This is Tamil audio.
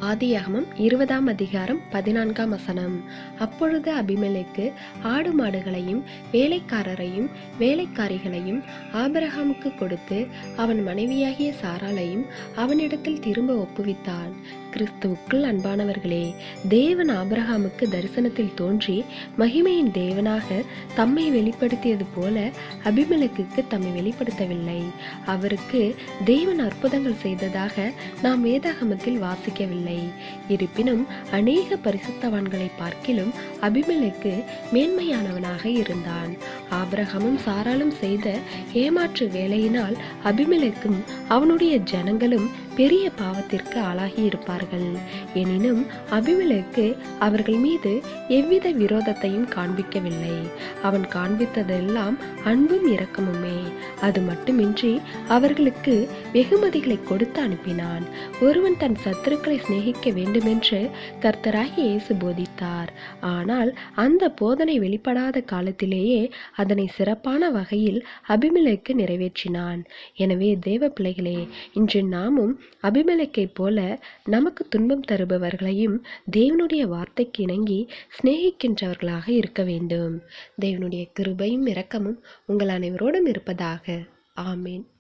ஆதியாகமம் 20ஆம் அதிகாரம் 14ஆம் வசனம். அப்பொழுது அபிமெலேக்கு ஆடு மாடுகளையும் வேலைக்காரரையும் வேலைக்காரிகளையும் ஆபிரகாமுக்கு கொடுத்து அவன் மனைவியாகிய சாராளையும் அவனிடத்தில் திரும்ப ஒப்புவித்தான். கிறிஸ்துவுக்குள் அன்பானவர்களே, தேவன் ஆபிரகாமுக்கு தரிசனத்தில் தோன்றி மகிமையின் தேவனாக தம்மை வெளிப்படுத்தியது போல அபிமெலேக்குக்கு தம்மை வெளிப்படுத்தவில்லை. அவருக்கு தேவன் அற்புதங்கள் செய்ததாக நாம் வேதாகமத்தில் வாசிக்கவில்லை. இருப்பினும் அநேக பரிசுத்தவான்களை பார்க்கிலும் அபிமெலேக்கு மேன்மையானவனாக இருந்தான். ஆபிரகாமும் சாராளும் செய்த ஏமாற்று வேலையினால் அபிமெலேக்கும் அவனுடைய ஜனங்களும் பெரிய பாவத்திற்கு ஆளாகி இருப்பார்கள். எனினும் அபிமெலேக்கு அவர்கள் மீது எவ்வித விரோதத்தையும் காண்பிக்கவில்லை. அவன் காண்பித்ததெல்லாம் அன்பும் இரக்கமுமே. அது மட்டுமின்றி அவர்களுக்கு வெகுமதிகளை கொடுத்து அனுப்பினான். ஒருவன் தன் சத்துருக்களை சிநேகிக்க வேண்டுமென்று கர்த்தராகிய இயேசு போதித்தார். ஆனால் அந்த போதனை வெளிப்படாத காலத்திலேயே அதனை சிறப்பான வகையில் அபிமெலேக்கு நிறைவேற்றினான். எனவே தேவ பிள்ளைகளே, இன்று நாமும் அபிமெலேக்கை போல நமக்கு துன்பம் தருபவர்களையும் தேவனுடைய வார்த்தைக்கு இணங்கி சிநேகிக்கின்றவர்களாக இருக்க வேண்டும். தேவனுடைய கிருபையும் இரக்கமும் உங்கள் அனைவரோடும் இருப்பதாக. ஆமேன்.